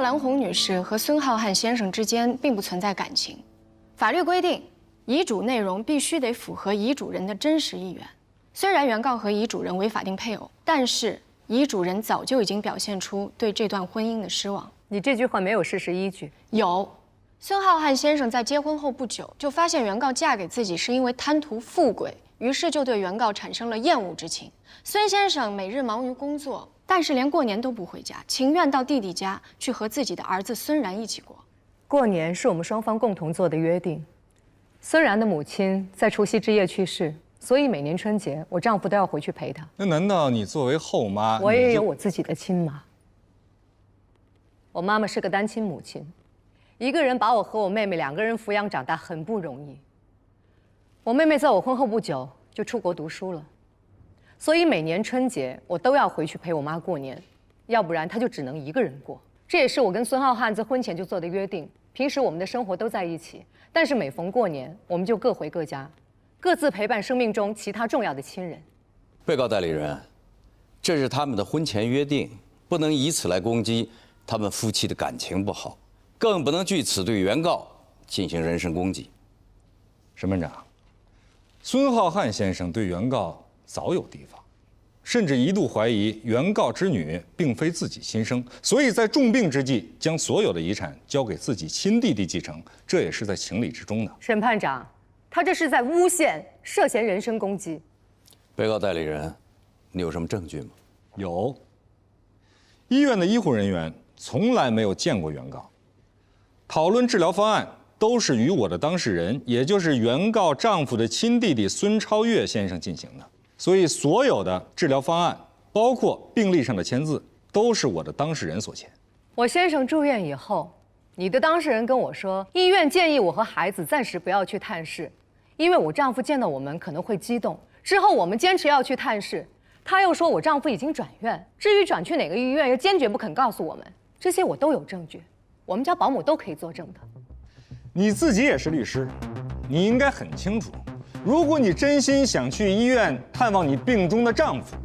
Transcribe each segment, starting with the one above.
蓝红女士和孙浩瀚先生之间并不存在感情。法律规定，遗嘱内容必须得符合遗嘱人的真实意愿。虽然原告和遗嘱人为法定配偶，但是遗嘱人早就已经表现出对这段婚姻的失望。你这句话没有事实依据。有，孙浩瀚先生在结婚后不久就发现原告嫁给自己是因为贪图富贵，于是就对原告产生了厌恶之情。孙先生每日忙于工作，但是连过年都不回家，情愿到弟弟家去和自己的儿子孙然一起过。过年是我们双方共同做的约定。孙然的母亲在除夕之夜去世，所以每年春节我丈夫都要回去陪她。那难道你作为后妈，我也有我自己的亲妈。我妈妈是个单亲母亲，一个人把我和我妹妹2个人抚养长大很不容易。我妹妹在我婚后不久就出国读书了，所以每年春节我都要回去陪我妈过年，要不然她就只能一个人过。这也是我跟孙浩瀚在婚前就做的约定。平时我们的生活都在一起，但是每逢过年，我们就各回各家，各自陪伴生命中其他重要的亲人。被告代理人，这是他们的婚前约定，不能以此来攻击他们夫妻的感情不好，更不能据此对原告进行人身攻击。审判长，孙浩瀚先生对原告早有提防，甚至一度怀疑原告之女并非自己亲生，所以在重病之际将所有的遗产交给自己亲弟弟继承，这也是在情理之中的。审判长，他这是在诬陷，涉嫌人身攻击。被告代理人，你有什么证据吗？有。医院的医护人员从来没有见过原告，讨论治疗方案都是与我的当事人，也就是原告丈夫的亲弟弟孙超越先生进行的，所以所有的治疗方案，包括病历上的签字，都是我的当事人所签。我先生住院以后，你的当事人跟我说，医院建议我和孩子暂时不要去探视，因为我丈夫见到我们可能会激动。之后我们坚持要去探视，他又说我丈夫已经转院，至于转去哪个医院，又坚决不肯告诉我们。这些我都有证据，我们家保姆都可以作证的。你自己也是律师，你应该很清楚，如果你真心想去医院探望你病中的丈夫，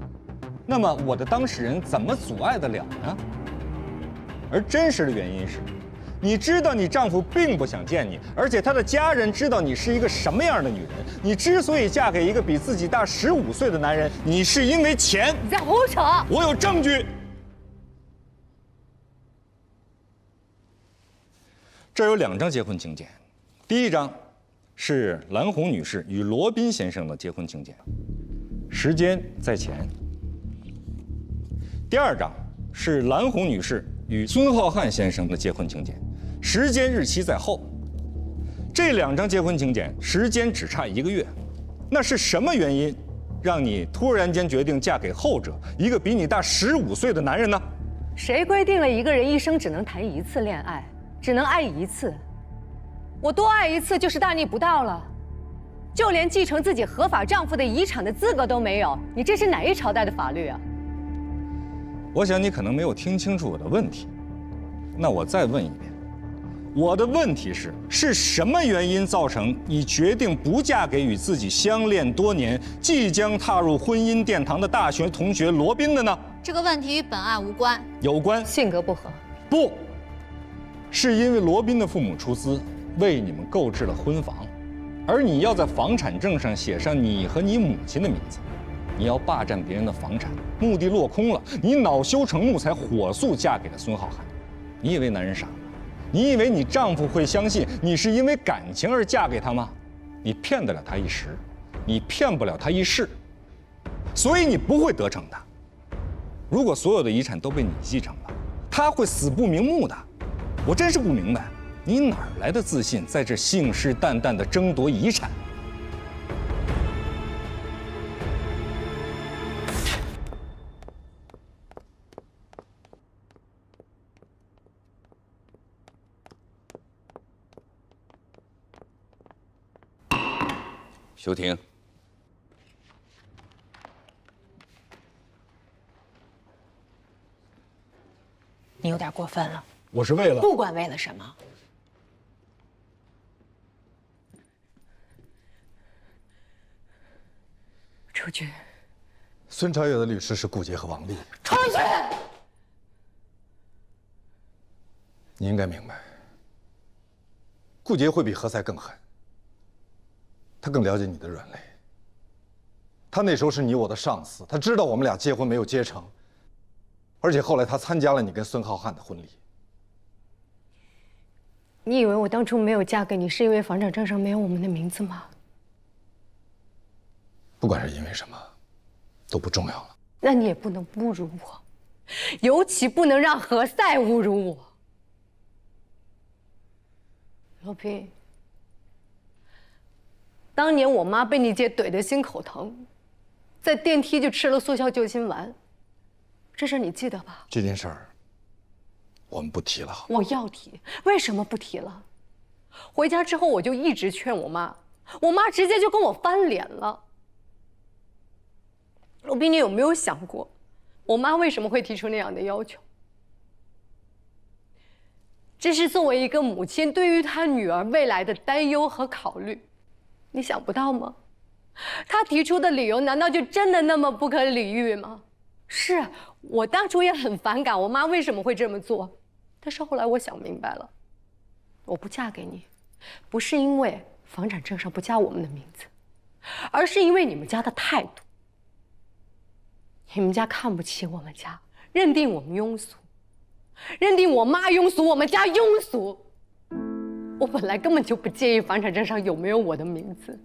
那么我的当事人怎么阻碍得了呢？而真实的原因是，你知道你丈夫并不想见你，而且他的家人知道你是一个什么样的女人。你之所以嫁给一个比自己大15岁的男人，你是因为钱。你在胡扯！我有证据。这有2张结婚请柬，第一张是蓝红女士与罗宾先生的结婚请柬，时间在前；第2张是蓝红女士与孙浩瀚先生的结婚请柬，时间日期在后。这2张结婚请柬时间只差1个月，那是什么原因让你突然间决定嫁给后者，一个比你大15岁的男人呢？谁规定了一个人一生只能谈1次恋爱，只能爱1次？我多爱1次就是大逆不道了。就连继承自己合法丈夫的遗产的资格都没有，你这是哪一朝代的法律啊？我想你可能没有听清楚我的问题，那我再问一遍，我的问题是什么原因造成你决定不嫁给与自己相恋多年、即将踏入婚姻殿堂的大学同学罗宾的呢？这个问题与本案无关。有关。性格不合。不，是因为罗宾的父母出资为你们购置了婚房，而你要在房产证上写上你和你母亲的名字，你要霸占别人的房产，目的落空了，你恼羞成怒才火速嫁给了孙浩瀚。你以为男人傻吗？你以为你丈夫会相信你是因为感情而嫁给他吗？你骗得了他一时，你骗不了他一世，所以你不会得逞的。如果所有的遗产都被你继承了，他会死不瞑目的。我真是不明白，你哪儿来的自信，在这信誓旦旦地争夺遗产？休庭。你有点过分了。我是为了……不管为了什么。出去。孙超越的律师是顾杰和王丽。出去！你应该明白，顾杰会比何塞更狠。他更了解你的软肋。他那时候是你我的上司，他知道我们俩结婚没有结成，而且后来他参加了你跟孙浩瀚的婚礼。你以为我当初没有嫁给你，是因为房产证上没有我们的名字吗？不管是因为什么，都不重要了。那你也不能侮辱我，尤其不能让何塞侮辱我。罗宾，当年我妈被你姐怼得心口疼，在电梯就吃了速效救心丸，这事你记得吧？这件事儿，我们不提了。我要提，为什么不提了？回家之后我就一直劝我妈，我妈直接就跟我翻脸了。罗宾，你有没有想过，我妈为什么会提出那样的要求？这是作为一个母亲对于她女儿未来的担忧和考虑，你想不到吗？她提出的理由难道就真的那么不可理喻吗？是我当初也很反感我妈为什么会这么做，但是后来我想明白了，我不嫁给你，不是因为房产证上不加我们的名字，而是因为你们家的态度。你们家看不起我们家，认定我们庸俗，认定我妈庸俗，我们家庸俗。我本来根本就不介意房产证上有没有我的名字，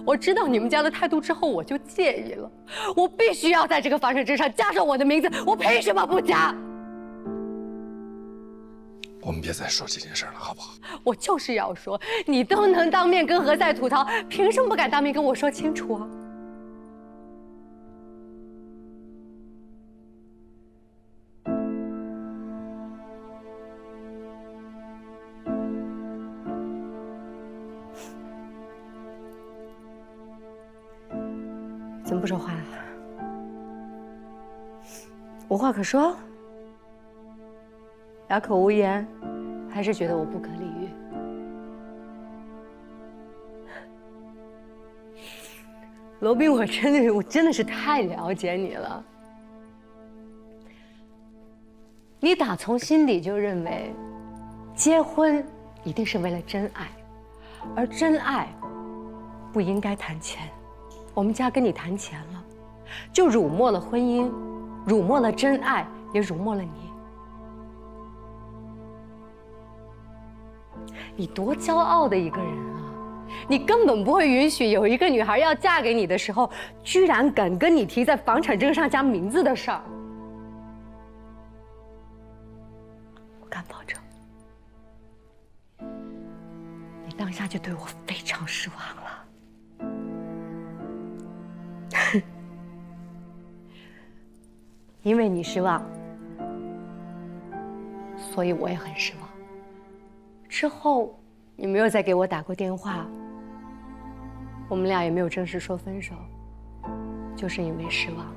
我知道你们家的态度之后，我就介意了。我必须要在这个房产证上加上我的名字，我凭什么不加？我们别再说这件事了，好不好？我就是要说，你都能当面跟何塞吐槽，凭什么不敢当面跟我说清楚啊？怎么不说话？无话可说？哑口无言，还是觉得我不可理喻？罗宾，我真的是太了解你了。你打从心底就认为，结婚一定是为了真爱，而真爱不应该谈钱。我们家跟你谈钱了，就辱没了婚姻，辱没了真爱，也辱没了你。你多骄傲的一个人啊！你根本不会允许有一个女孩要嫁给你的时候，居然敢跟你提在房产证上加名字的事儿。我敢保证，你当下就对我非常失望了。因为你失望，所以我也很失望。之后你没有再给我打过电话，我们俩也没有正式说分手，就是因为失望。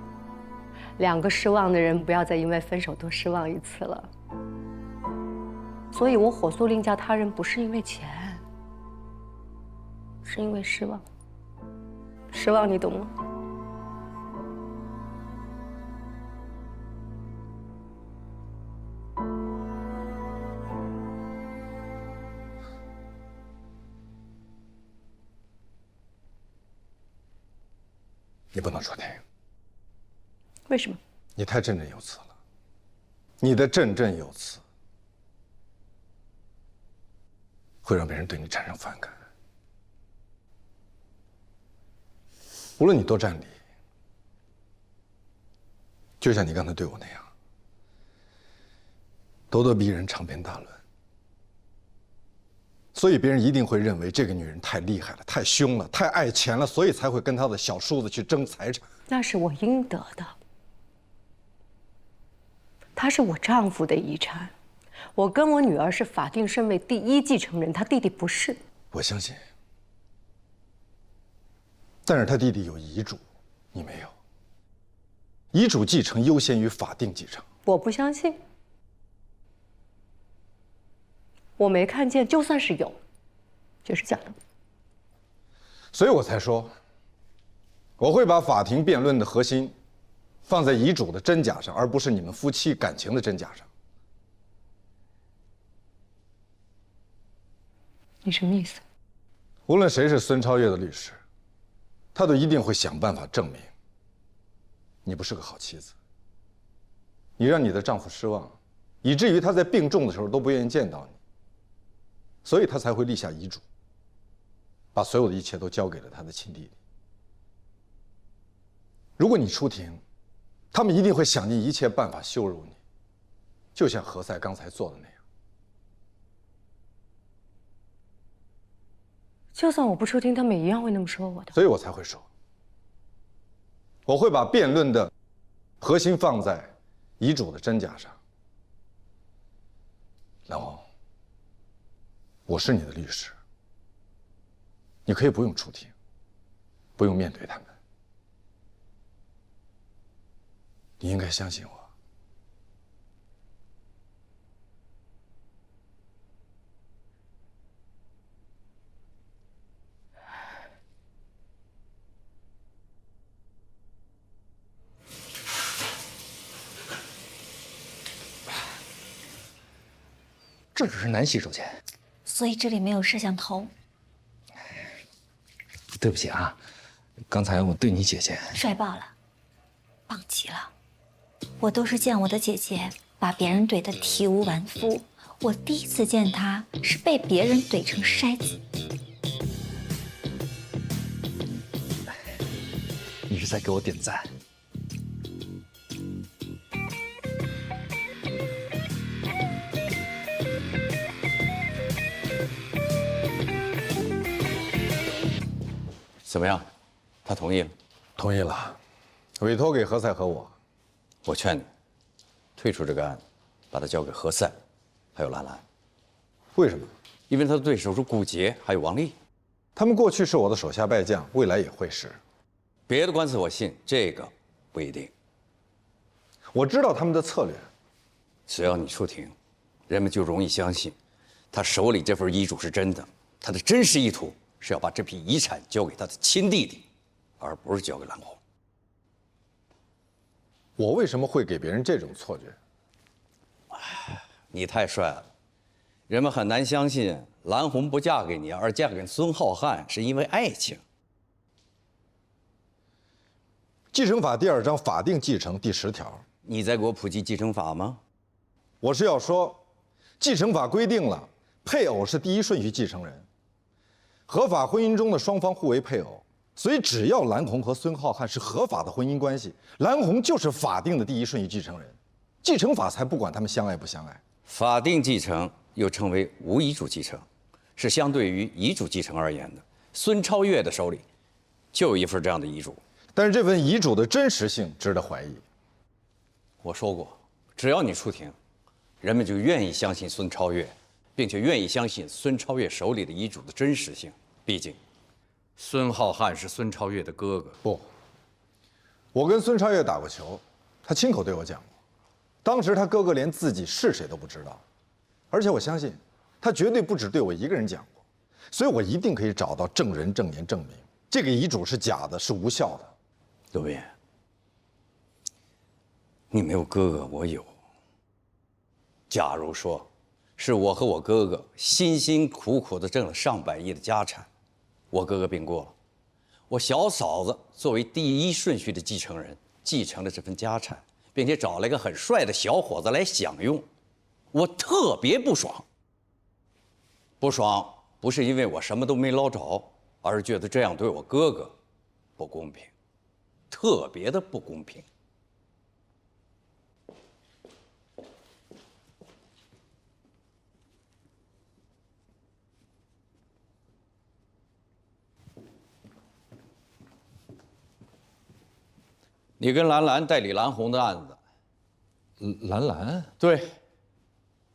两个失望的人不要再因为分手多失望一次了。所以我火速另嫁他人，不是因为钱，是因为失望。失望，你懂吗？你不能说那个。为什么？你太振振有词了。你的振振有词会让别人对你产生反感。无论你多占理，就像你刚才对我那样，咄咄逼人，长篇大论。所以别人一定会认为这个女人太厉害了，太凶了，太爱钱了，所以才会跟她的小叔子去争财产。那是我应得的，他是我丈夫的遗产，我跟我女儿是法定顺位第一继承人，他弟弟不是。我相信，但是他弟弟有遗嘱，你没有。遗嘱继承优先于法定继承。我不相信。我没看见，就算是有，就是假的。所以我才说，我会把法庭辩论的核心放在遗嘱的真假上，而不是你们夫妻感情的真假上。你什么意思？无论谁是孙超越的律师，他都一定会想办法证明你不是个好妻子。你让你的丈夫失望，以至于他在病重的时候都不愿意见到你，所以他才会立下遗嘱，把所有的一切都交给了他的亲弟弟。如果你出庭，他们一定会想尽一切办法羞辱你，就像何塞刚才做的那样。就算我不出庭，他们也一样会那么说我的。所以我才会说，我会把辩论的核心放在遗嘱的真假上。蓝红，我是你的律师，你可以不用出庭，不用面对他们，你应该相信我。这只是男洗手间。所以这里没有摄像头。对不起啊，刚才我对你姐姐帅爆了，棒极了！我都是见我的姐姐把别人怼得体无完肤，我第一次见她是被别人怼成筛子。你是在给我点赞。怎么样？他同意了？同意了，委托给何塞和我。我劝你退出这个案子，把它交给何塞，还有兰兰。为什么？因为他的对手是顾杰，还有王丽。他们过去是我的手下败将，未来也会是。别的官司我信，这个不一定。我知道他们的策略。只要你出庭，人们就容易相信，他手里这份遗嘱是真的。他的真实意图是要把这批遗产交给他的亲弟弟，而不是交给蓝红。我为什么会给别人这种错觉？你太帅了，人们很难相信蓝红不嫁给你，而嫁给孙浩瀚是因为爱情。继承法第2章法定继承第10条，你在给我普及继承法吗？我是要说，继承法规定了，配偶是第一顺序继承人。合法婚姻中的双方互为配偶，所以只要蓝红和孙浩瀚是合法的婚姻关系，蓝红就是法定的第一顺序继承人，继承法才不管他们相爱不相爱。法定继承又称为无遗嘱继承，是相对于遗嘱继承而言的。孙超越的手里就有一份这样的遗嘱，但是这份遗嘱的真实性值得怀疑。我说过，只要你出庭，人们就愿意相信孙超越，并且愿意相信孙超越手里的遗嘱的真实性。毕竟，孙浩瀚是孙超越的哥哥。不，我跟孙超越打过球，他亲口对我讲过，当时他哥哥连自己是谁都不知道，而且我相信，他绝对不只对我一个人讲过，所以我一定可以找到证人证言证明这个遗嘱是假的，是无效的。刘斌，你没有哥哥，我有。假如说，是我和我哥哥辛辛苦苦地挣了上百亿的家产，我哥哥病过了，我小嫂子作为第一顺序的继承人，继承了这份家产，并且找了一个很帅的小伙子来享用，我特别不爽。不爽不是因为我什么都没捞着，而是觉得这样对我哥哥不公平，特别的不公平。你跟兰兰代理蓝红的案子，兰兰对，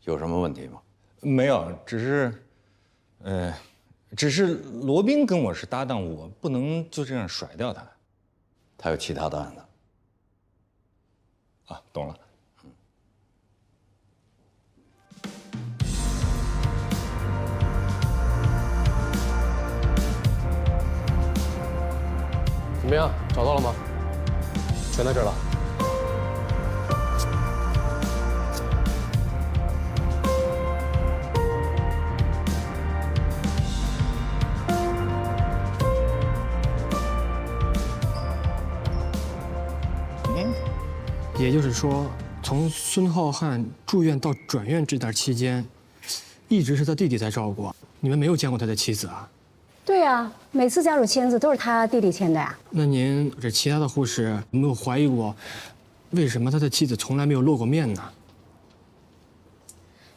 有什么问题吗？没有，只是罗宾跟我是搭档，我不能就这样甩掉他。他有其他的案子。啊，懂了。怎么样，找到了吗？全在这儿了。也就是说，从孙浩瀚住院到转院这段期间，一直是他弟弟在照顾，你们没有见过他的妻子啊？对呀，每次家属签字都是他弟弟签的呀。那您这其他的护士有没有怀疑过，为什么他的妻子从来没有露过面呢？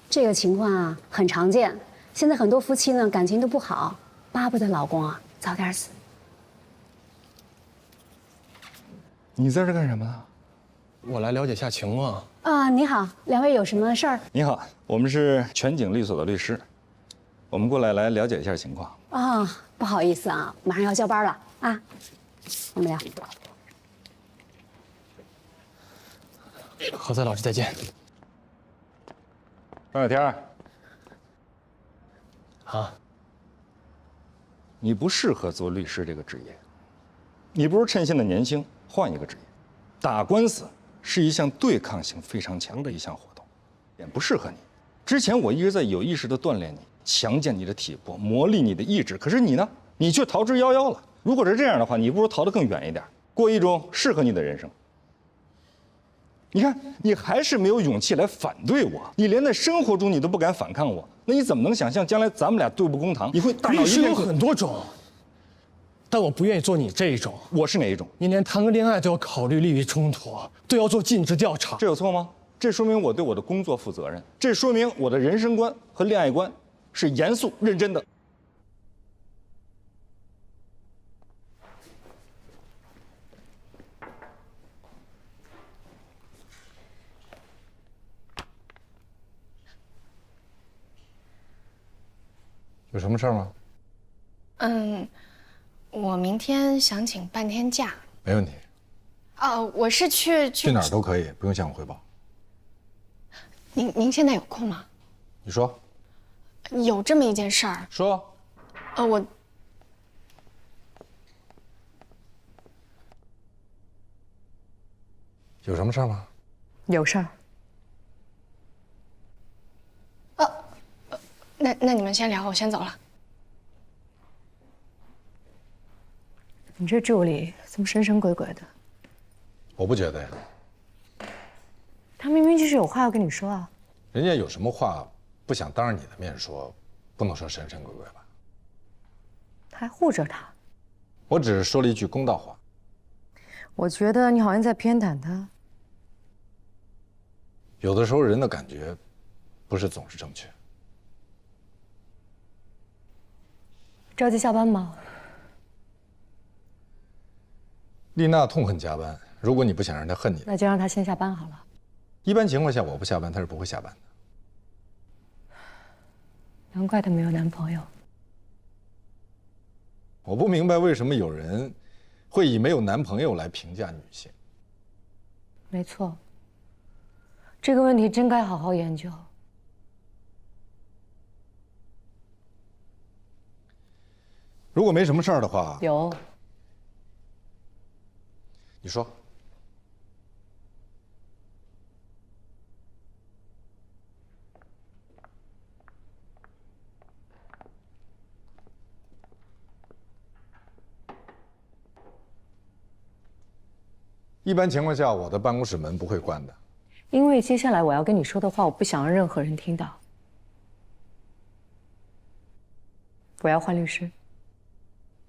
这个情况啊很常见，现在很多夫妻呢感情都不好，巴不得老公啊早点死。你在这干什么呢？我来了解一下情况。啊，你好，两位有什么事儿？你好，我们是全景律所的律师，我们过来了解一下情况。啊，不好意思啊，马上要交班了啊，我们聊。何塞老师再见。张小天，啊，你不适合做律师这个职业，你不如趁现在年轻换一个职业。打官司是一项对抗性非常强的一项活动，也不适合你。之前我一直在有意识地锻炼你，强健你的体魄，磨砺你的意志。可是你呢？你却逃之夭夭了。如果是这样的话，你不如逃得更远一点，过一种适合你的人生。你看，你还是没有勇气来反对我，你连在生活中你都不敢反抗我，那你怎么能想象将来咱们俩对簿公堂？你会大脑律师有一片空。很多种，但我不愿意做你这一种。我是哪一种？你连谈个恋爱都要考虑利益冲突，都要做尽职调查，这有错吗？这说明我对我的工作负责任，这说明我的人生观和恋爱观是严肃认真的。有什么事儿吗？我明天想请半天假。没问题，我是去去哪儿都可以，不用向我汇报。您现在有空吗？你说，有这么一件事儿。说。我有什么事儿吗？有事儿。那你们先聊，我先走了。你这助理怎么神神鬼鬼的？我不觉得呀，他明明就是有话要跟你说啊。人家有什么话不想当着你的面说，不能说神神鬼鬼吧？他还护着他。我只是说了一句公道话。我觉得你好像在偏袒他。有的时候人的感觉，不是总是正确。着急下班吗？丽娜痛恨加班，如果你不想让她恨你，那就让他先下班好了。一般情况下我不下班，她是不会下班的。难怪她没有男朋友。我不明白为什么有人会以没有男朋友来评价女性。没错，这个问题真该好好研究。如果没什么事儿的话，有。你说。一般情况下，我的办公室门不会关的。因为接下来我要跟你说的话，我不想让任何人听到。我要换律师。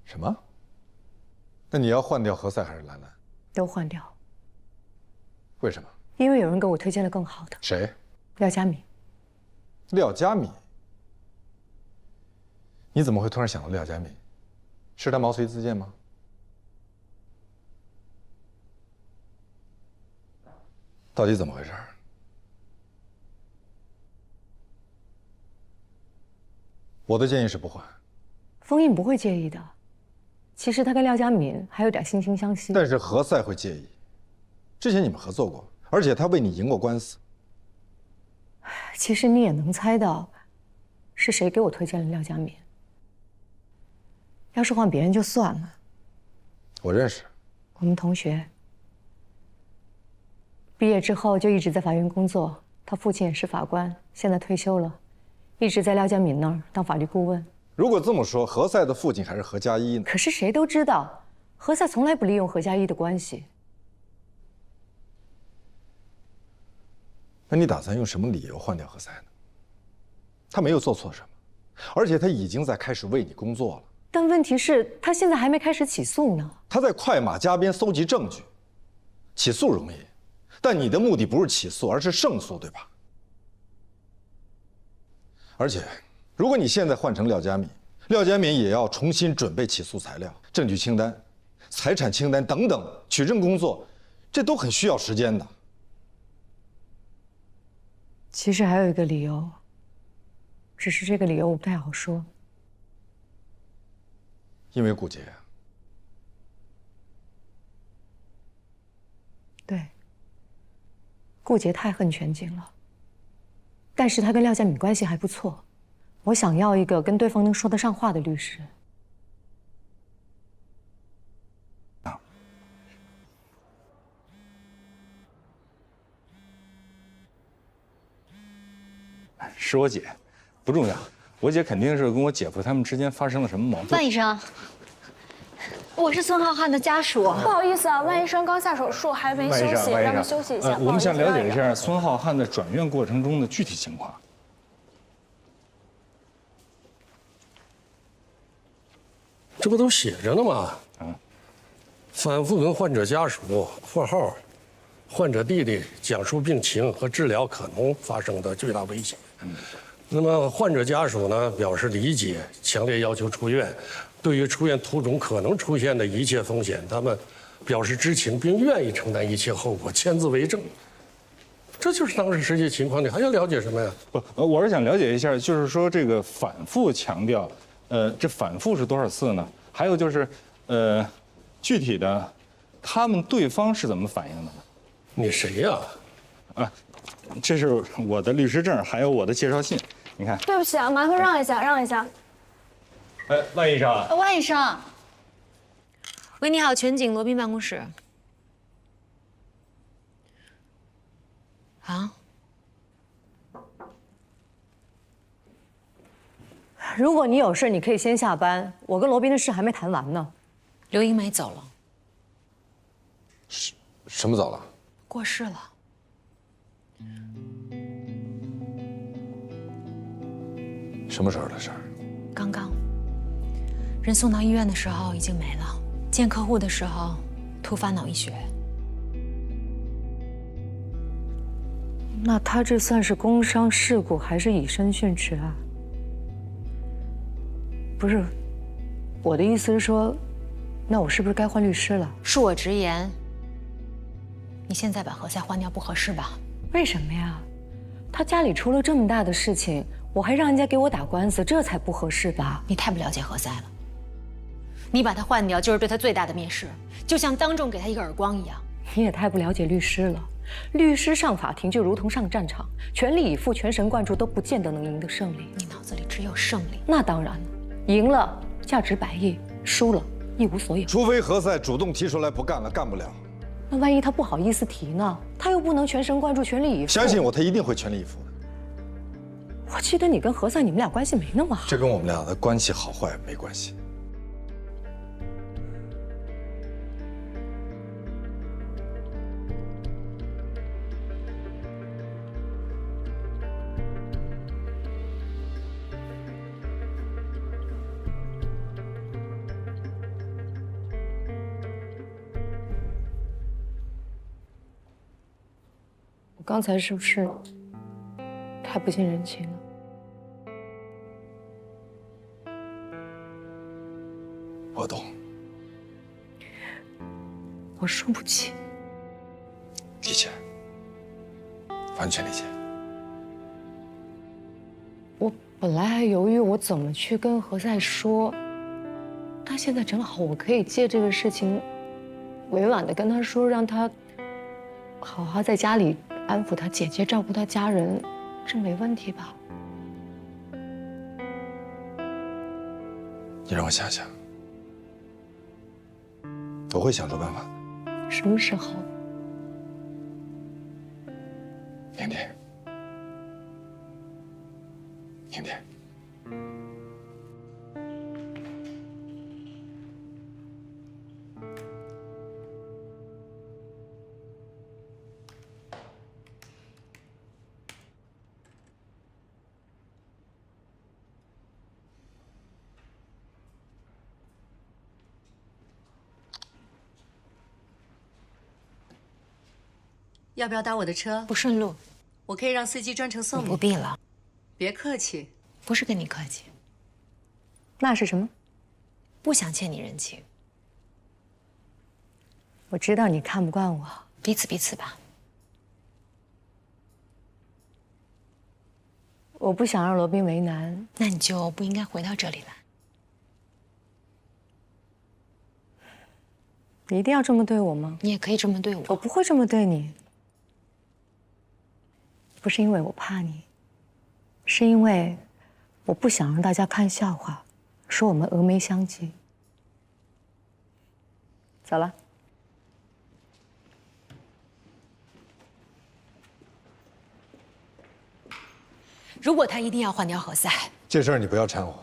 什么？那你要换掉何塞还是兰兰？都换掉。为什么？因为有人给我推荐了更好的。谁？廖佳敏。廖佳敏？你怎么会突然想到廖佳敏？是他毛遂自荐吗？到底怎么回事？我的建议是不换。封印不会介意的。其实他跟廖佳敏还有点惺惺相惜。但是何塞会介意。之前你们合作过，而且他为你赢过官司。其实你也能猜到，是谁给我推荐了廖佳敏。要是换别人就算了。我认识。我们同学。毕业之后就一直在法院工作，他父亲也是法官，现在退休了，一直在廖佳敏那儿当法律顾问。如果这么说，何塞的父亲还是何佳一呢？可是谁都知道，何塞从来不利用何佳一的关系。那你打算用什么理由换掉何塞呢？他没有做错什么，而且他已经在开始为你工作了。但问题是，他现在还没开始起诉呢。他在快马加鞭搜集证据，起诉容易，但你的目的不是起诉，而是胜诉，对吧？而且，如果你现在换成廖佳敏，廖佳敏也要重新准备起诉材料、证据清单、财产清单等等取证工作，这都很需要时间的。其实还有一个理由，只是这个理由我不太好说。因为顾杰。对，顾杰太恨全景了。但是他跟廖佳敏关系还不错，我想要一个跟对方能说得上话的律师。是我姐，不重要。我姐肯定是跟我姐夫他们之间发生了什么矛盾。万医生，我是孙浩瀚的家属。不好意思啊，万医生刚下手术还没休息，让他休息一下。我们想了解一下孙浩瀚在转院过程中的具体情况。这不都写着呢吗？反复跟患者家属（括号患者弟弟）讲述病情和治疗可能发生的巨大危险。那么患者家属呢表示理解，强烈要求出院。对于出院途中可能出现的一切风险，他们表示知情，并愿意承担一切后果，签字为证。这就是当时实际情况，你还要了解什么呀？不，我是想了解一下，就是说这个反复强调，这反复是多少次呢？还有就是，具体的，他们对方是怎么反应的呢？你谁呀？啊，这是我的律师证，还有我的介绍信，你看。对不起啊，麻烦让一下，让一下。万医生，万医生，喂，你好，全景罗宾办公室。啊？如果你有事，你可以先下班。我跟罗宾的事还没谈完呢。刘英梅走了，什么走了？过世了。什么时候的事儿？刚刚。人送到医院的时候已经没了，见客户的时候突发脑溢血。那他这算是工伤事故还是以身殉职啊？不是，我的意思是说，那我是不是该换律师了？恕我直言，你现在把何塞换掉不合适吧？为什么呀？他家里出了这么大的事情，我还让人家给我打官司，这才不合适吧？你太不了解何塞了。你把他换掉就是对他最大的蔑视，就像当众给他一个耳光一样。你也太不了解律师了。律师上法庭就如同上战场，全力以赴、全神贯注都不见得能赢得胜利。你脑子里只有胜利。那当然了，赢了价值100亿，输了一无所有。除非何塞主动提出来不干了，干不了。那万一他不好意思提呢？他又不能全神贯注、全力以赴。相信我，他一定会全力以赴的。我记得你跟何塞你们俩关系没那么好。这跟我们俩的关系好坏没关系。我刚才是不是太不近人情了？我懂，我输不起。理解，完全理解。我本来还犹豫我怎么去跟何塞说，但现在正好我可以借这个事情，委婉的跟他说，让他好好在家里安抚他姐姐，照顾他家人，这没问题吧？你让我想想，我会想出办法的。什么时候？明天。明天。要不要搭我的车？不顺路，我可以让司机专程送你。不必了。别客气，不是跟你客气，那是什么？不想欠你人情。我知道你看不惯我，彼此彼此吧。我不想让罗宾为难，那你就不应该回到这里来。你一定要这么对我吗？你也可以这么对我。我不会这么对你，不是因为我怕你，是因为我不想让大家看笑话，说我们峨眉相忌。走了。如果他一定要换掉何塞，这事儿你不要掺和。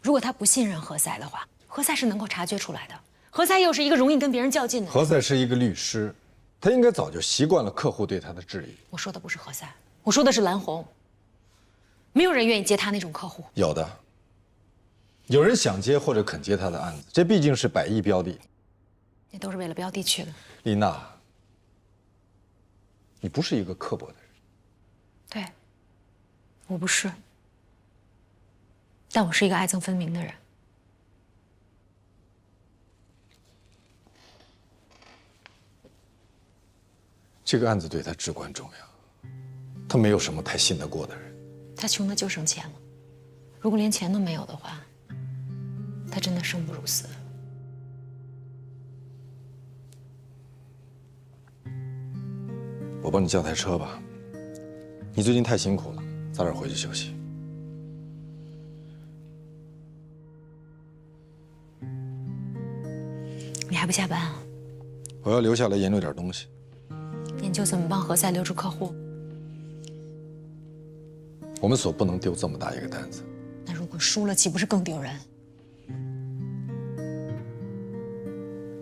如果他不信任何塞的话，何塞是能够察觉出来的。何塞又是一个容易跟别人较劲的人。何塞是一个律师，他应该早就习惯了客户对他的质疑。我说的不是何塞，我说的是蓝红。没有人愿意接他那种客户。有的，有人想接或者肯接他的案子，这毕竟是100亿标的。那都是为了标的去的。丽娜，你不是一个刻薄的人。对，我不是，但我是一个爱憎分明的人。这个案子对他至关重要，他没有什么太信得过的人。他穷的就剩钱了，如果连钱都没有的话，他真的生不如死。我帮你叫台车吧，你最近太辛苦了，早点回去休息。你还不下班啊？我要留下来研究点东西。研究怎么帮何塞留住客户。我们所不能丢这么大一个单子。那如果输了，岂不是更丢人？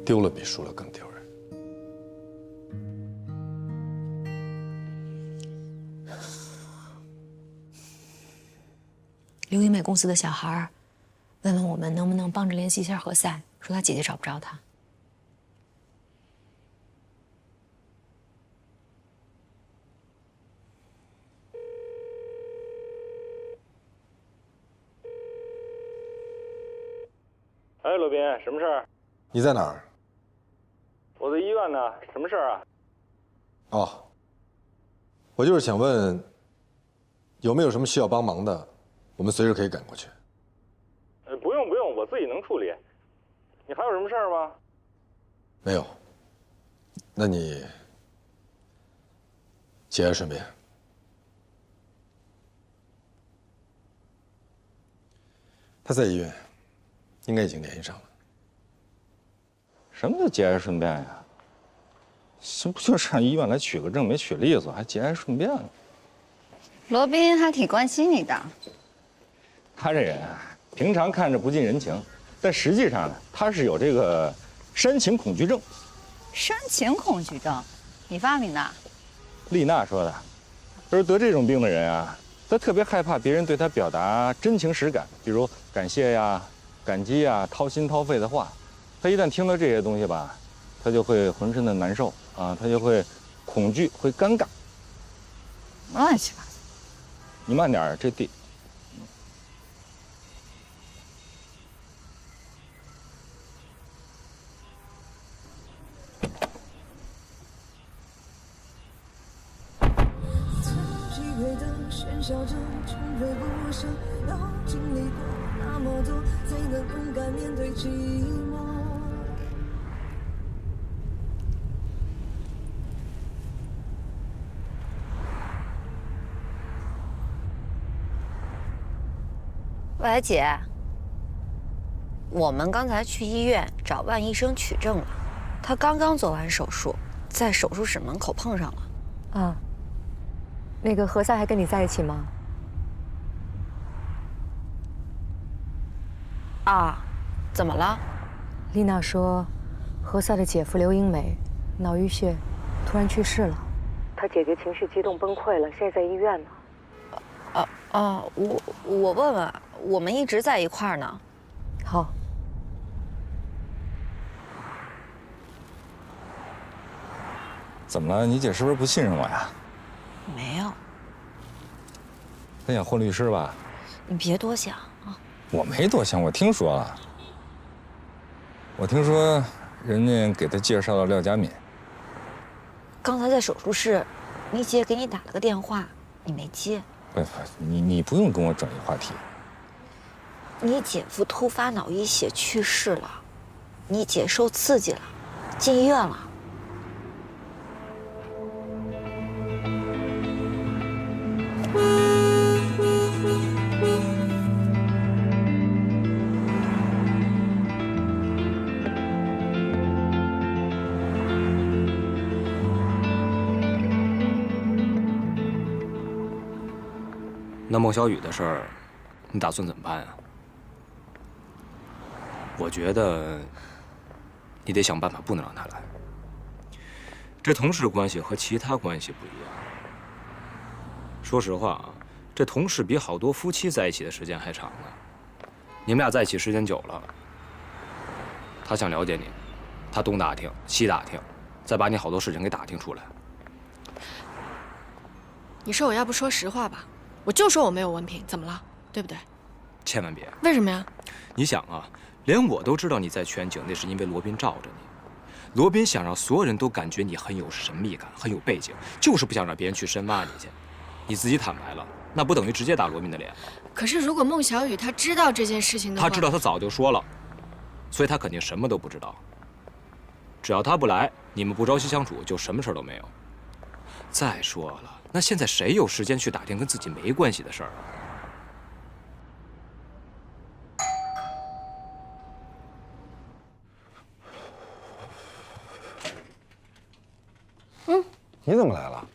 丢了比输了更丢人。刘英美公司的小孩问问我们能不能帮着联系一下何塞，说他姐姐找不着他。哎，罗宾，什么事儿？你在哪儿？我在医院呢，什么事儿啊？哦，我就是想问，有没有什么需要帮忙的，我们随时可以赶过去。不用不用，我自己能处理。你还有什么事儿吗？没有。那你节哀顺变。他在医院，应该已经联系上了。什么叫节哀顺变呀？这不就是上医院来取个证没取利索，还节哀顺变呢？罗宾还挺关心你的。他这人啊，平常看着不近人情，但实际上呢，他是有这个煽情恐惧症。煽情恐惧症，你发明的？丽娜说的。而得这种病的人啊，他特别害怕别人对他表达真情实感，比如感谢呀、感激呀、掏心掏肺的话。他一旦听到这些东西吧，他就会浑身的难受啊，他就会恐惧，会尴尬。乱七八糟。你慢点，这地。喂，姐，我们刚才去医院找万医生取证了，他刚刚做完手术，在手术室门口碰上了。啊，那个何塞还跟你在一起吗？啊，怎么了？丽娜说，何塞的姐夫刘英美脑淤血，突然去世了。他姐姐情绪激动崩溃了，现在在医院呢。我问问，我们一直在一块儿呢。好，怎么了？你姐是不是不信任我呀？没有，她想混律师吧？你别多想啊。我没多想，我听说了。我听说人家给她介绍了廖佳敏。刚才在手术室，你姐给你打了个电话，你没接。不，你不用跟我转移话题。你姐夫突发脑溢血去世了，你姐受刺激了，进医院了。那孟小雨的事儿，你打算怎么办啊？我觉得你得想办法，不能让他来。这同事关系和其他关系不一样。说实话啊，这同事比好多夫妻在一起的时间还长呢。你们俩在一起时间久了，他想了解你，他东打听西打听，再把你好多事情给打听出来。你说我要不说实话吧，我就说我没有文凭，怎么了？对不对？千万别。为什么呀？你想啊，连我都知道你在全景，那是因为罗宾罩着你。罗宾想让所有人都感觉你很有神秘感，很有背景，就是不想让别人去深挖你去。你自己坦白了，那不等于直接打罗宾的脸？可是如果孟小雨她知道这件事情的话，她知道，她早就说了，所以她肯定什么都不知道。只要她不来，你们不朝夕相处，就什么事儿都没有。再说了，那现在谁有时间去打听跟自己没关系的事儿啊？你怎么来了？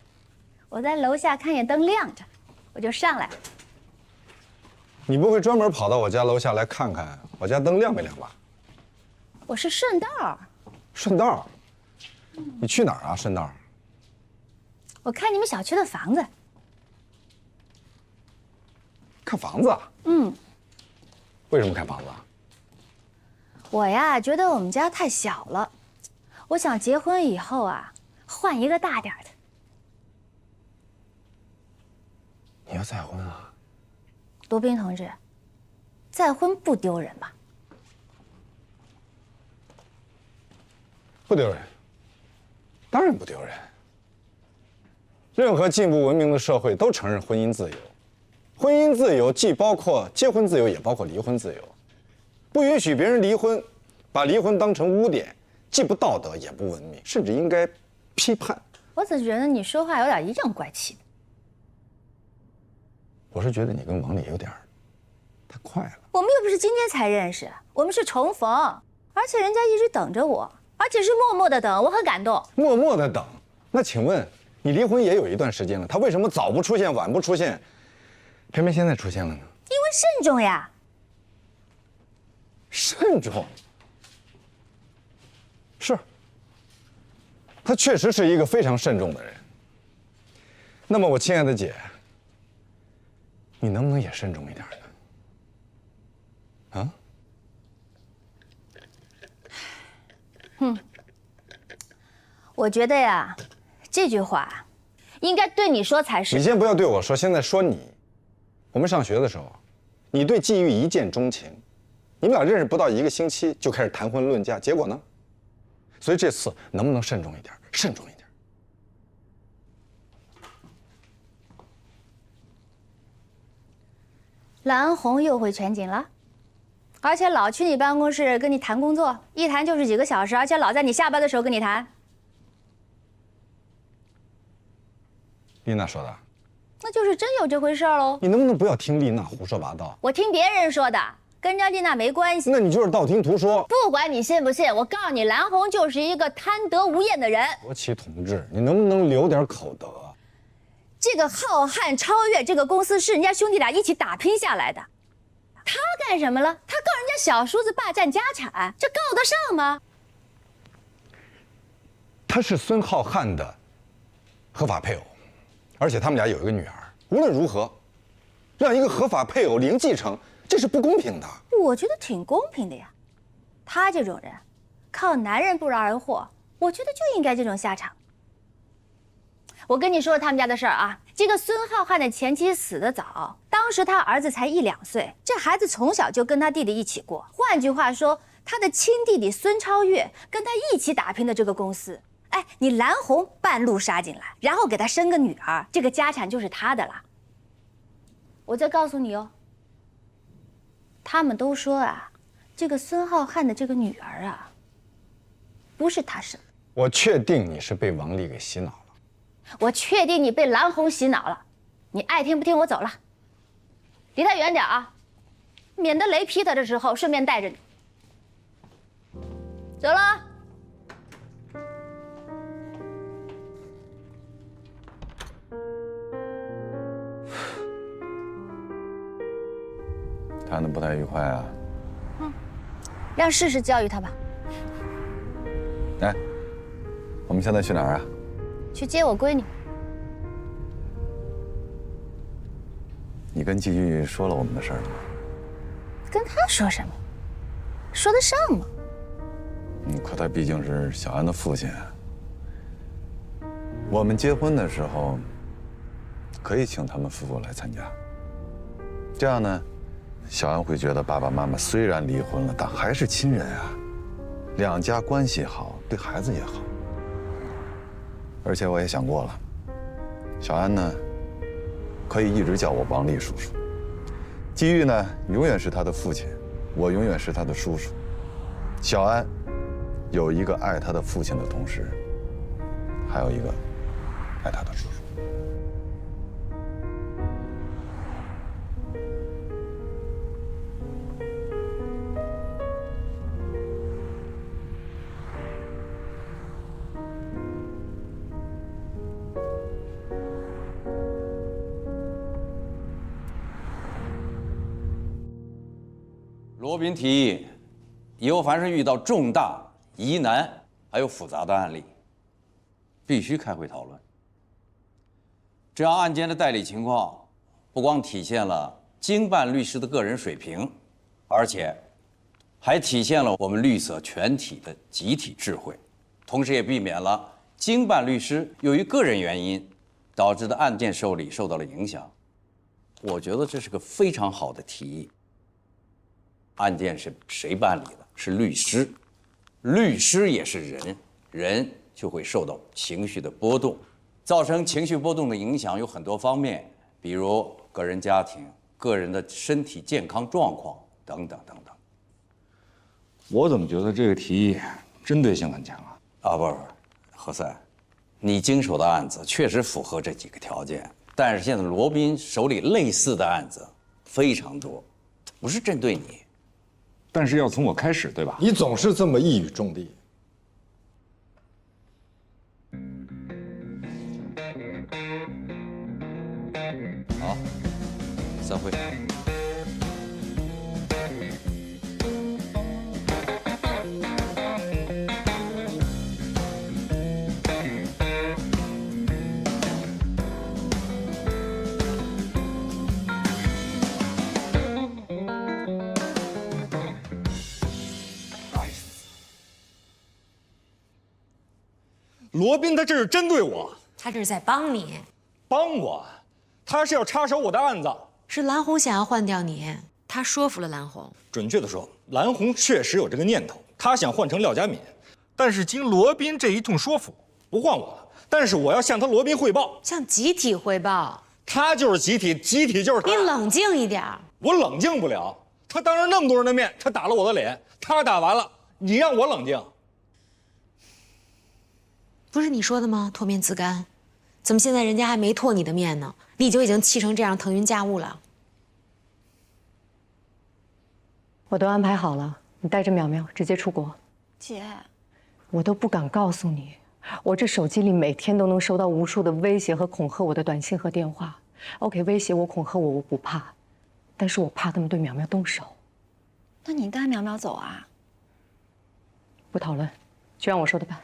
我在楼下看见灯亮着，我就上来。你不会专门跑到我家楼下来看看我家灯亮没亮吧？我是顺道。顺道？你去哪儿啊？顺道？我看你们小区的房子。看房子啊？嗯。为什么看房子啊？我呀，觉得我们家太小了，我想结婚以后啊，换一个大点的。你要再婚啊？罗宾同志，再婚不丢人吧？不丢人，当然不丢人。任何进步文明的社会都承认婚姻自由，婚姻自由既包括结婚自由，也包括离婚自由。不允许别人离婚，把离婚当成污点，既不道德也不文明，甚至应该批判。我怎么觉得你说话有点阴阳怪气的？我是觉得你跟王丽有点太快了。我们又不是今天才认识，我们是重逢，而且人家一直等着我，而且是默默的等，我很感动。默默的等？那请问你离婚也有一段时间了，他为什么早不出现，晚不出现，偏偏现在出现了呢？因为慎重呀。慎重？是，他确实是一个非常慎重的人。那么，我亲爱的姐，你能不能也慎重一点呢？啊？我觉得呀，这句话应该对你说才是。你先不要对我说，现在说你。我们上学的时候，你对季玉一见钟情，你们俩认识不到1个星期就开始谈婚论嫁，结果呢？所以这次能不能慎重一点？慎重一点。蓝红又回全景了，而且老去你办公室跟你谈工作，一谈就是几个小时，而且老在你下班的时候跟你谈。丽娜说的。那就是真有这回事喽。你能不能不要听丽娜胡说八道？我听别人说的，跟人家丽娜没关系。那你就是道听途说。不管你信不信，我告诉你，蓝红就是一个贪得无厌的人。国旗同志，你能不能留点口德？这个浩瀚超越这个公司是人家兄弟俩一起打拼下来的，他干什么了？他告人家小叔子霸占家产，这告得上吗？他是孙浩瀚的合法配偶，而且他们俩有一个女儿。无论如何，让一个合法配偶零继承，这是不公平的。我觉得挺公平的呀。他这种人，靠男人不劳而获，我觉得就应该这种下场。我跟你说说他们家的事儿啊。这个孙浩瀚的前妻死得早，当时他儿子才1、2岁，这孩子从小就跟他弟弟一起过。换句话说，他的亲弟弟孙超越跟他一起打拼的这个公司，哎，你蓝红半路杀进来，然后给他生个女儿，这个家产就是他的了。我再告诉你哦，他们都说啊，这个孙浩瀚的这个女儿啊，不是他生的。我确定你是被王丽给洗脑了。我确定你被蓝红洗脑了。你爱听不听，我走了，离他远点啊，免得雷劈他的时候顺便带着你。走了。谈得不太愉快啊。让试试教育他吧。哎，我们现在去哪儿啊？去接我闺女。你跟季玉说了我们的事儿了吗？跟他说什么？说得上吗？可他毕竟是小安的父亲。我们结婚的时候，可以请他们夫妇来参加。这样呢，小安会觉得爸爸妈妈虽然离婚了，但还是亲人啊，两家关系好，对孩子也好。而且我也想过了，小安呢，可以一直叫我王丽叔叔，季玉呢，永远是他的父亲，我永远是他的叔叔。小安有一个爱他的父亲的同时，还有一个爱他的叔叔。罗宾提议，以后凡是遇到重大疑难还有复杂的案例，必须开会讨论。这样案件的代理情况，不光体现了经办律师的个人水平，而且还体现了我们律所全体的集体智慧，同时也避免了经办律师由于个人原因导致的案件受理受到了影响。我觉得这是个非常好的提议。案件是谁办理的？是律师，律师也是人，人就会受到情绪的波动，造成情绪波动的影响有很多方面，比如个人家庭、个人的身体健康状况等等等等。我怎么觉得这个提议针对性很强啊？啊，不，何塞，你经手的案子确实符合这几个条件，但是现在罗宾手里类似的案子非常多，不是针对你。但是要从我开始，对吧？你总是这么一语中的。好，散会。罗宾他这是针对我，他这是在帮你，帮我，他是要插手我的案子。是蓝红想要换掉你，他说服了蓝红。准确的说，蓝红确实有这个念头，他想换成廖佳敏，但是经罗宾这一通说服，不换我了。但是我要向他罗宾汇报，向集体汇报。他就是集体，集体就是他。你冷静一点。我冷静不了，他当着那么多人的面，他打了我的脸，他打完了，你让我冷静。不是你说的吗？脱面自干，怎么现在人家还没脱你的面呢？你就已经气成这样，腾云驾雾了。我都安排好了，你带着淼淼直接出国。姐，我都不敢告诉你，我这手机里每天都能收到无数的威胁和恐吓我的短信和电话。OK， 威胁我、恐吓我，我不怕，但是我怕他们对淼淼动手。那你带淼淼走啊？不讨论，就按我说的办。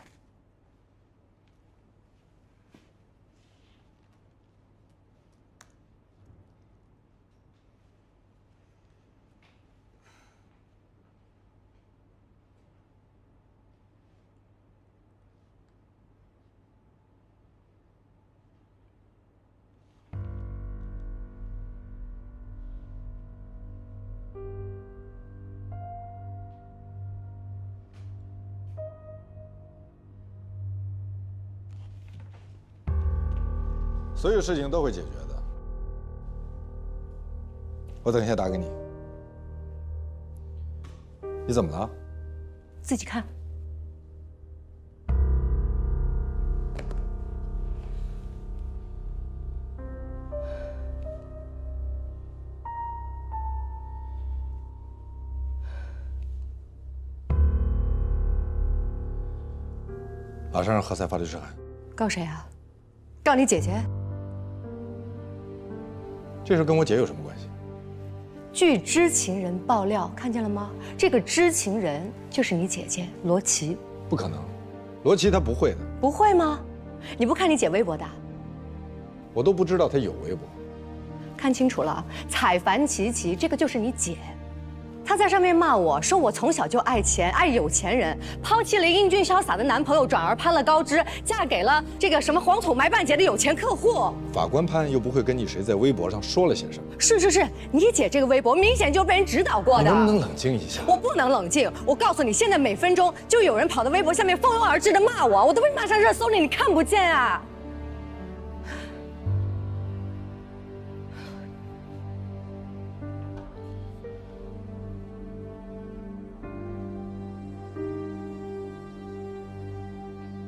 所有事情都会解决的。我等一下打给你。你怎么了？自己看。马上让何塞发律师函。告谁啊？告你姐姐？这事跟我姐有什么关系？据知情人爆料，看见了吗？这个知情人就是你姐姐罗琦。不可能，罗琦她不会的。不会吗？你不看你姐微博的？我都不知道她有微博。看清楚了，采樊琪琪这个就是你姐。她在上面骂我说我从小就爱钱，爱有钱人，抛弃了英俊潇洒的男朋友，转而攀了高枝，嫁给了这个什么黄土埋半截的有钱客户。法官判又不会根据谁在微博上说了些什么。是，你姐这个微博明显就被人指导过的。你能不能冷静一下？我不能冷静，我告诉你，现在每分钟就有人跑到微博下面蜂拥而至的骂我，我都被骂上热搜了，你看不见啊？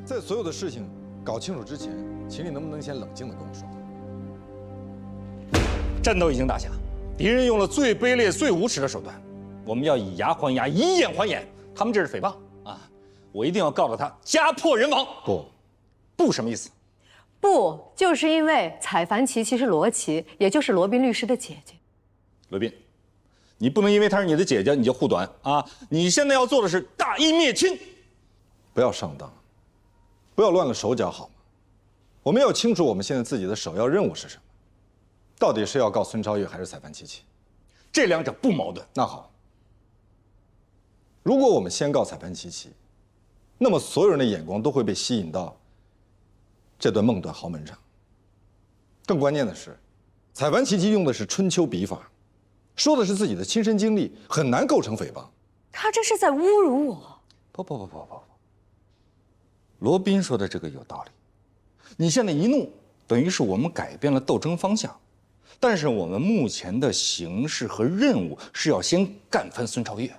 在所有的事情搞清楚之前，请你能不能先冷静地跟我说话？战斗已经打下，敌人用了最卑劣、最无耻的手段，我们要以牙还牙，以眼还眼。他们这是诽谤啊！我一定要告到他家破人亡。不什么意思？不，就是因为采樊琪琪是罗琦，也就是罗宾律师的姐姐。罗宾，你不能因为她是你的姐姐你就护短啊！你现在要做的是大义灭亲，不要上当。不要乱了手脚，好吗？我们要清楚我们现在自己的首要任务是什么，到底是要告孙超越还是采樊琪琪？这两者不矛盾。那好，如果我们先告采樊琪琪，那么所有人的眼光都会被吸引到这段梦断豪门上。更关键的是，采樊琪琪用的是春秋笔法，说的是自己的亲身经历，很难构成诽谤。他这是在侮辱我。不。罗宾说的这个有道理，你现在一怒，等于是我们改变了斗争方向，但是我们目前的形势和任务是要先干翻孙超越。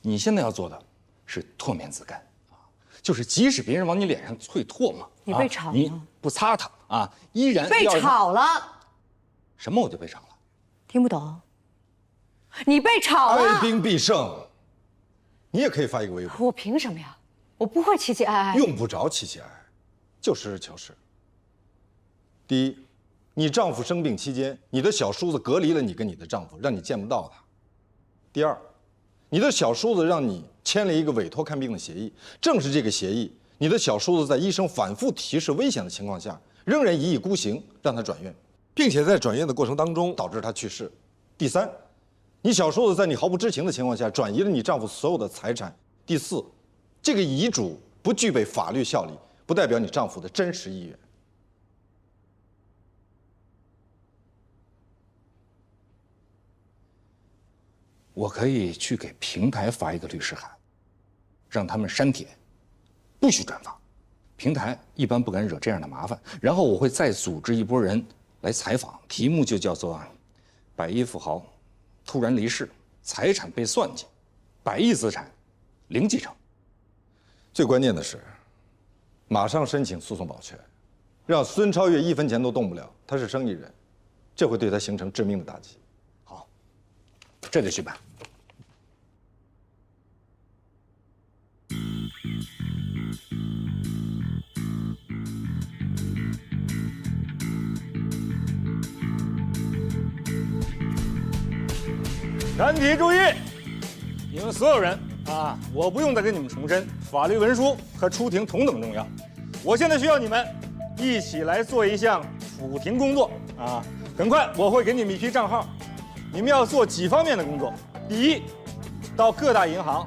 你现在要做的是唾面自干啊，就是即使别人往你脸上啐唾沫，你被炒了，你不擦它啊，依然被炒了。什么我就被炒了？听不懂？你被炒了。哀兵必胜，你也可以发一个微博。我凭什么呀？我不会期期哀哀，用不着期期哀哀，就实事求是。第一，你丈夫生病期间，你的小叔子隔离了你跟你的丈夫，让你见不到他。第二，你的小叔子让你签了一个委托看病的协议，正是这个协议，你的小叔子在医生反复提示危险的情况下，仍然一意孤行让他转院，并且在转院的过程当中导致他去世。第三，你小叔子在你毫不知情的情况下转移了你丈夫所有的财产。第四，这个遗嘱不具备法律效力，不代表你丈夫的真实意愿。我可以去给平台发一个律师函，让他们删帖，不许转发。平台一般不敢惹这样的麻烦。然后我会再组织一拨人来采访，题目就叫做“百亿富豪突然离世，财产被算计，100亿资产零继承”。最关键的是，马上申请诉讼保全，让孙超越1分钱都动不了。他是生意人，这会对他形成致命的打击。好，这得去办。全体注意，你们所有人啊，我不用再跟你们重申，法律文书和出庭同等重要。我现在需要你们一起来做一项辅庭工作啊！很快我会给你们一批账号，你们要做几方面的工作。第一，到各大银行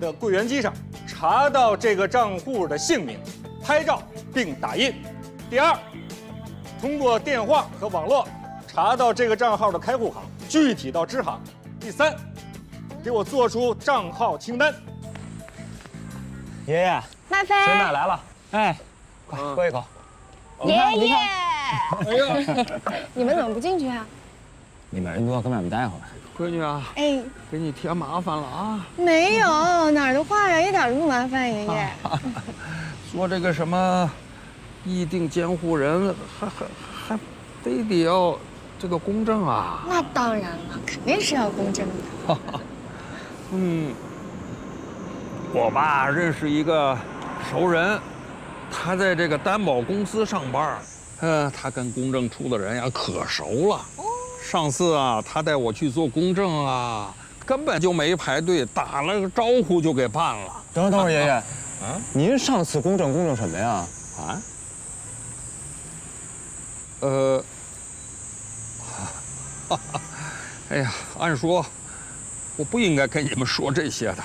的柜员机上查到这个账户的姓名，拍照并打印。第二，通过电话和网络查到这个账号的开户行，具体到支行。第三，给我做出账号清单。爷爷，麦飞，孙奶来了，哎，快喝一口。爷爷，哎呀，你们怎么不进去啊？你们人多，根本没带回来。闺女啊，哎，给你添麻烦了啊！没有，哪儿的话呀，一点都不麻烦，爷爷。说这个什么议定监护人，还非得要这个公证啊？那当然了，肯定是要公证的。我吧认识一个熟人，他在这个担保公司上班，他跟公证处的人呀可熟了。上次啊，他带我去做公证啊，根本就没排队，打了个招呼就给办了。等会儿，爷爷，您上次公证什么呀？哎呀，按说我不应该跟你们说这些的。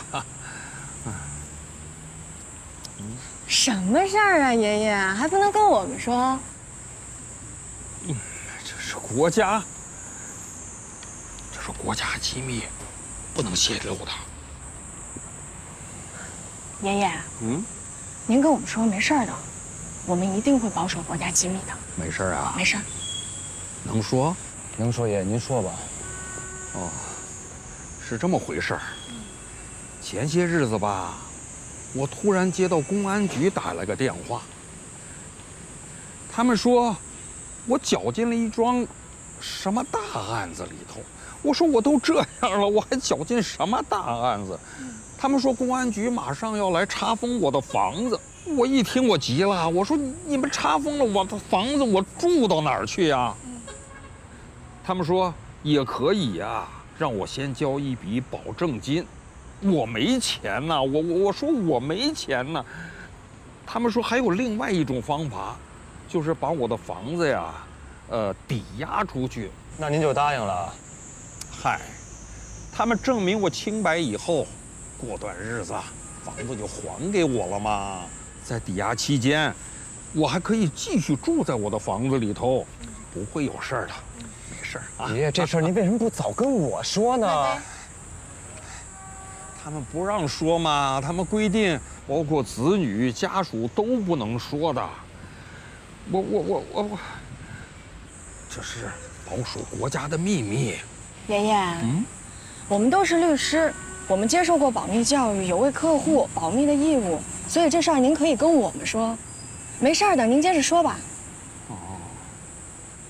什么事儿啊，爷爷还不能跟我们说？这是国家机密，不能泄露的。爷爷，您跟我们说没事儿的，我们一定会保守国家机密的。没事啊？没事儿。能说？能说，爷爷您说吧。哦，是这么回事儿。前些日子吧，我突然接到公安局打来个电话，他们说我搅进了一桩什么大案子里头。我说我都这样了，我还搅进什么大案子？他们说公安局马上要来查封我的房子。我一听我急了，我说你们查封了我的房子，我住到哪儿去呀？他们说也可以呀，让我先交一笔保证金。我没钱呐，我说我没钱呐。他们说还有另外一种方法，就是把我的房子呀，抵押出去。那您就答应了？嗨，他们证明我清白以后，过段日子房子就还给我了嘛。在抵押期间，我还可以继续住在我的房子里头，不会有事儿的，没事儿啊。爷爷，这事儿您为什么不早跟我说呢？他们不让说嘛，他们规定，包括子女、家属都不能说的。我，这是保守国家的秘密。爷爷，我们都是律师，我们接受过保密教育，有为客户保密的义务，所以这事儿您可以跟我们说，没事儿的，您接着说吧。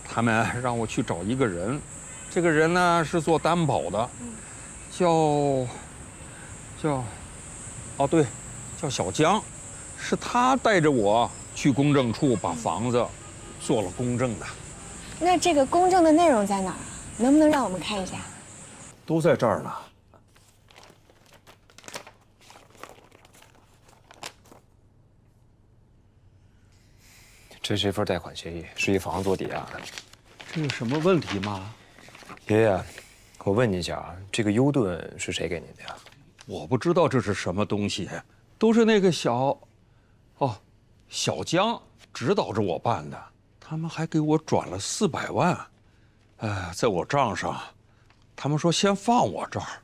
他们让我去找一个人，这个人呢是做担保的，叫小江，是他带着我去公证处把房子做了公证的。那这个公证的内容在哪儿啊？能不能让我们看一下？都在这儿呢。这是一份贷款协议，是一房子做抵押的。这有什么问题吗？爷爷，我问你一下啊，这个优盾是谁给您的呀？我不知道这是什么东西，都是那个小江指导着我办的。他们还给我转了400万，在我账上，他们说先放我这儿，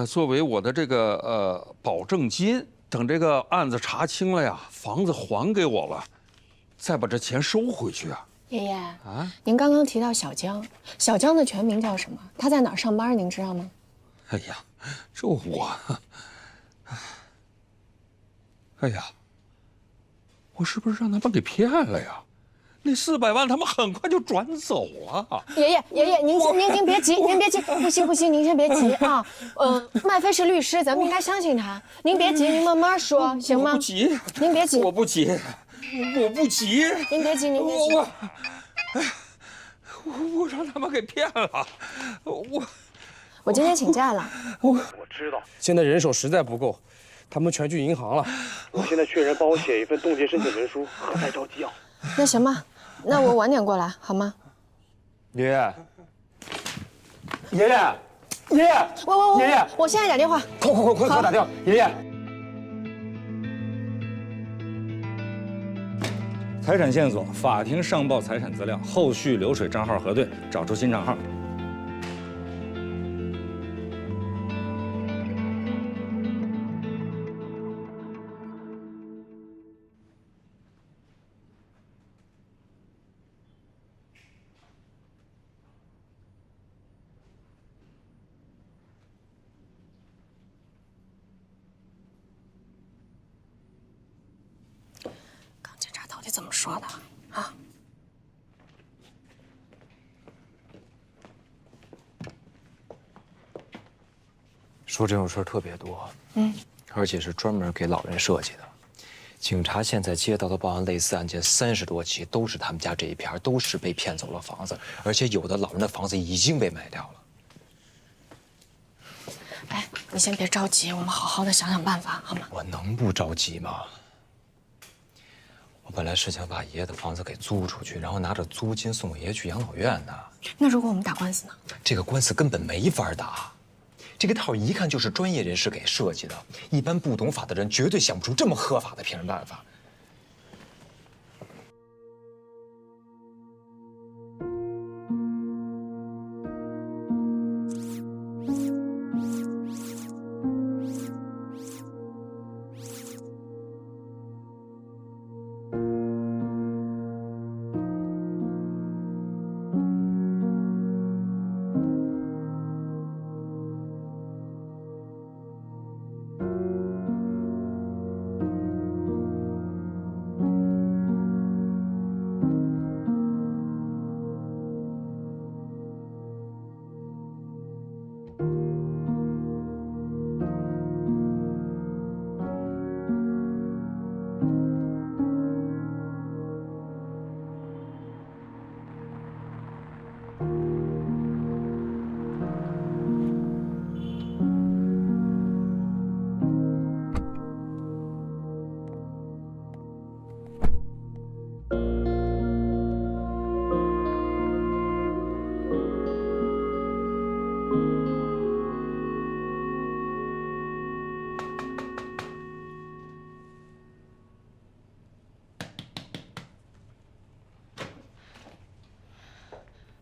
作为我的这个保证金，等这个案子查清了呀，房子还给我了，再把这钱收回去啊。爷爷啊，您刚刚提到小江，小江的全名叫什么？他在哪儿上班？您知道吗？哎呀，这我，哎呀，我是不是让他们给骗了呀？那400万他们很快就转走了。爷爷，您别急，您别急，不行，您先别急啊。麦飞是律师，咱们应该相信他。您别急，您慢慢说，行吗？我不急，您别急，我不急，我不急。您别急，您别急。我让他们给骗了，我今天请假了。我知道，现在人手实在不够，他们全去银行了。我现在缺人帮我写一份冻结申请文书和代照纪要。那行吧，那我晚点过来好吗？爷爷，爷爷，我现在打电话。快打电话，爷爷。财产线索，法庭上报财产资料，后续流水账号核对，找出新账号。说的啊。说这种事儿特别多，而且是专门给老人设计的。警察现在接到的报案类似案件30多起，都是他们家这一片，都是被骗走了房子，而且有的老人的房子已经被卖掉了。哎，你先别着急，我们好好的想想办法，好吗？我能不着急吗？我本来是想把爷爷的房子给租出去，然后拿着租金送爷爷去养老院的。那如果我们打官司呢？这个官司根本没法打。这个套一看就是专业人士给设计的，一般不懂法的人绝对想不出这么合法的骗人办法。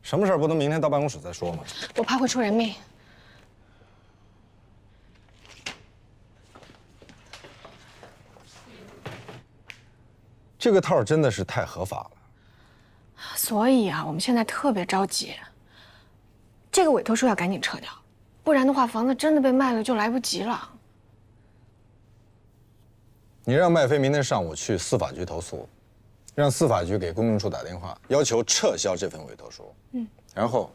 什么事儿不能明天到办公室再说吗？我怕会出人命。这个套真的是太合法了。所以啊，我们现在特别着急，这个委托书要赶紧撤掉，不然的话，房子真的被卖了就来不及了。你让麦飞明天上午去司法局投诉，让司法局给公证处打电话，要求撤销这份委托书。然后，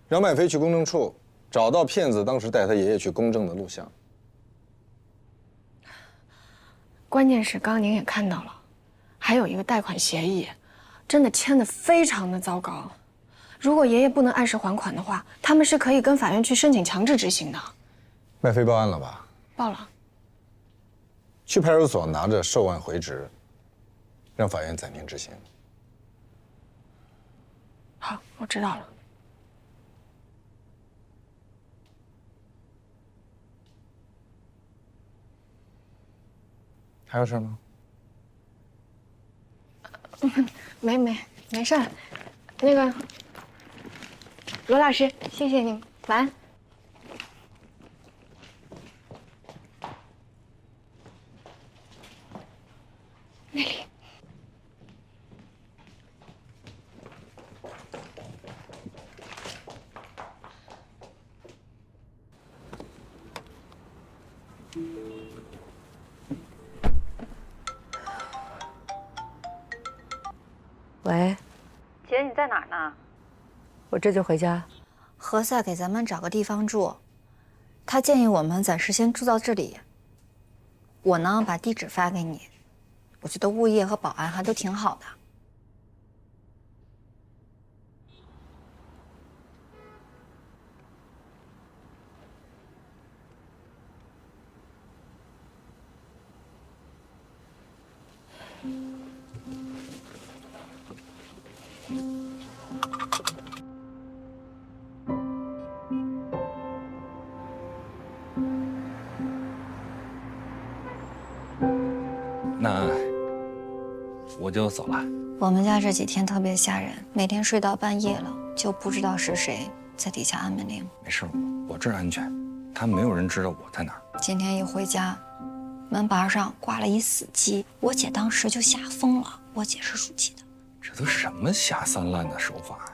让麦飞去公证处找到骗子当时带他爷爷去公证的录像。关键是刚刚您也看到了，还有一个贷款协议，真的签得非常的糟糕。如果爷爷不能按时还款的话，他们是可以跟法院去申请强制执行的。麦飞报案了吧？报了。去派出所拿着受案回执，让法院暂停执行。好，我知道了。还有事吗？没事儿。那个罗老师，谢谢您，晚安。那里。喂，姐，你在哪儿呢？我这就回家。何塞给咱们找个地方住，他建议我们暂时先住到这里。我呢，把地址发给你。我觉得物业和保安还都挺好的。那我就走了。我们家这几天特别吓人，每天睡到半夜了，就不知道是谁在底下按门铃。没事，我这儿安全，他没有人知道我在哪儿。今天一回家，门板上挂了一死鸡，我姐当时就吓疯了。我姐是属鸡的。这都什么下三滥的手法呀！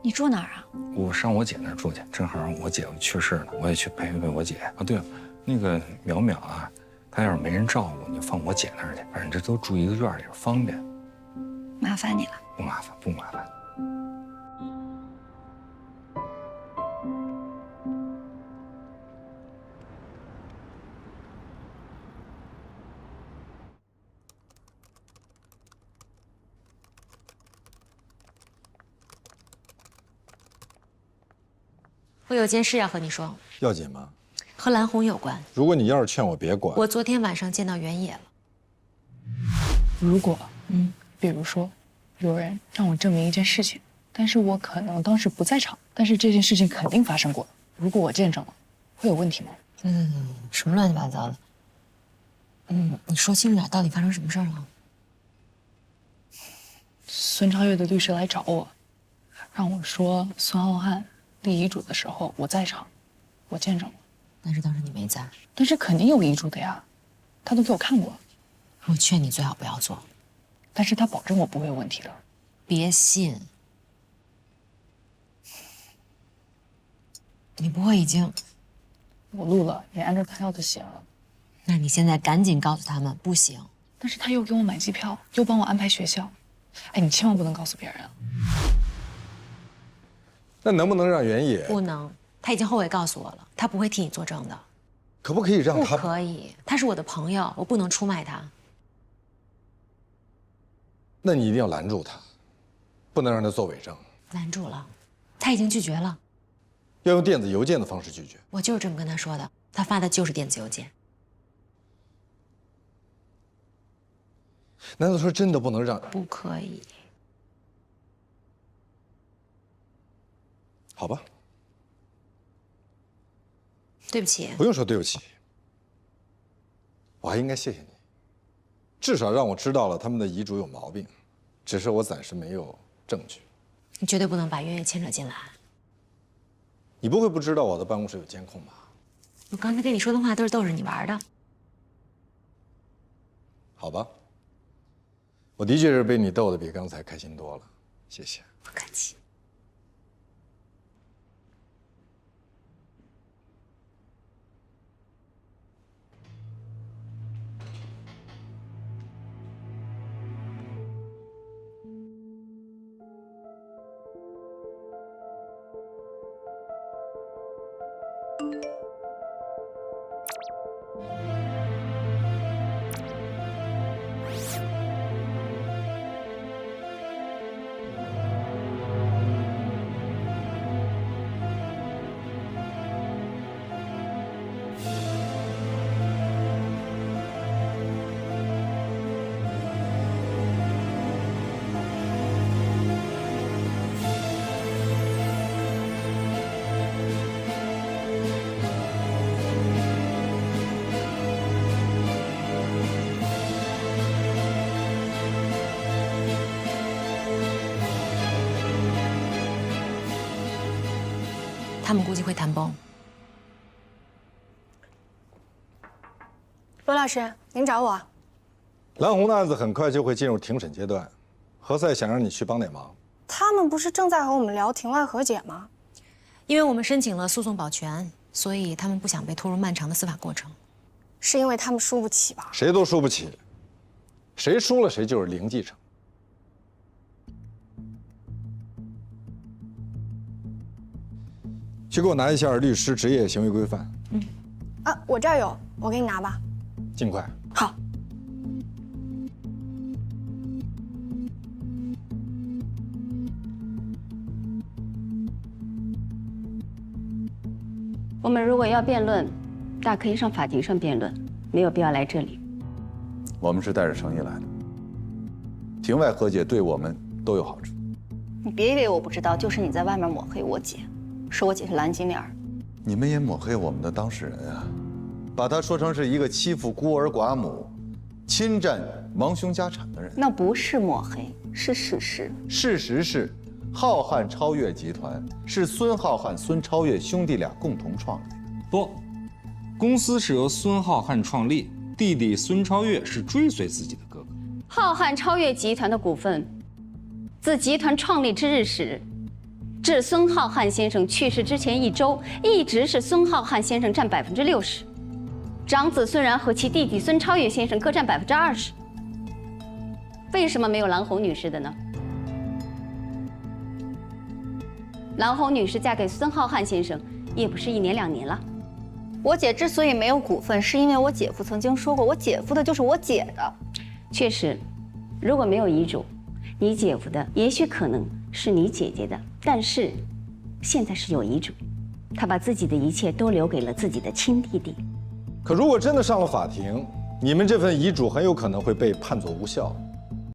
你住哪儿啊？我上我姐那儿住去，正好我姐夫去世了，我也去陪陪我姐。啊，对了，那个淼淼啊，她要是没人照顾，你就放我姐那儿去，反正这都住一个院里，方便。麻烦你了。不麻烦，不麻烦。我有件事要和你说，要紧吗？和蓝红有关。如果你要是劝我别管，我昨天晚上见到原野了。如果，比如说，有人让我证明一件事情，但是我可能当时不在场，但是这件事情肯定发生过。如果我见证了，会有问题吗？什么乱七八糟的？你说清楚点，到底发生什么事儿了？孙超越的律师来找我，让我说孙浩瀚立遗嘱的时候我在场，我见证了。但是当时你没在。但是肯定有遗嘱的呀，他都给我看过。我劝你最好不要做。但是他保证我不会有问题的。别信。你不会已经……我录了，也按照他要的写了。那你现在赶紧告诉他们，不行。但是他又给我买机票，又帮我安排学校。哎，你千万不能告诉别人啊。那能不能让原野？不能，他已经后悔告诉我了，他不会替你作证的。可不可以让他？不可以，他是我的朋友，我不能出卖他。那你一定要拦住他，不能让他做伪证。拦住了，他已经拒绝了。要用电子邮件的方式拒绝。我就是这么跟他说的，他发的就是电子邮件。难道说真的不能让？不可以。好吧。对不起。不用说对不起，我还应该谢谢你，至少让我知道了他们的遗嘱有毛病，只是我暂时没有证据。你绝对不能把渊源牵扯进来。你不会不知道我的办公室有监控吧？我刚才跟你说的话都是逗着你玩的。好吧，我的确是被你逗得比刚才开心多了，谢谢。不客气。他们估计会谈崩。罗老师，您找我？蓝红的案子很快就会进入庭审阶段，何塞想让你去帮点忙。他们不是正在和我们聊庭外和解吗？因为我们申请了诉讼保全，所以他们不想被拖入漫长的司法过程。是因为他们输不起吧？谁都输不起，谁输了谁就是零继承。去给我拿一下律师职业行为规范。啊，我这儿有，我给你拿吧。尽快。好。我们如果要辩论，大可以上法庭上辩论，没有必要来这里。我们是带着诚意来的，庭外和解对我们都有好处。你别以为我不知道，就是你在外面抹黑我姐，说我姐是蓝金莲。你们也抹黑我们的当事人啊，把他说成是一个欺负孤儿寡母、侵占亡兄家产的人。那不是抹黑，是事实。事实是，浩瀚超越集团是孙浩瀚、孙超越兄弟俩共同创立的。不，公司是由孙浩瀚创立，弟弟孙超越是追随自己的哥哥。浩瀚超越集团的股份，自集团创立之日始，至孙浩瀚先生去世之前1周，一直是孙浩瀚先生占60%，长子孙然和其弟弟孙超越先生各占20%。为什么没有蓝红女士的呢？蓝红女士嫁给孙浩瀚先生也不是1年2年了。我姐之所以没有股份，是因为我姐夫曾经说过，我姐夫的就是我姐的。确实，如果没有遗嘱，你姐夫的也许可能是你姐姐的，但是现在是有遗嘱，他把自己的一切都留给了自己的亲弟弟。可如果真的上了法庭，你们这份遗嘱很有可能会被判作无效。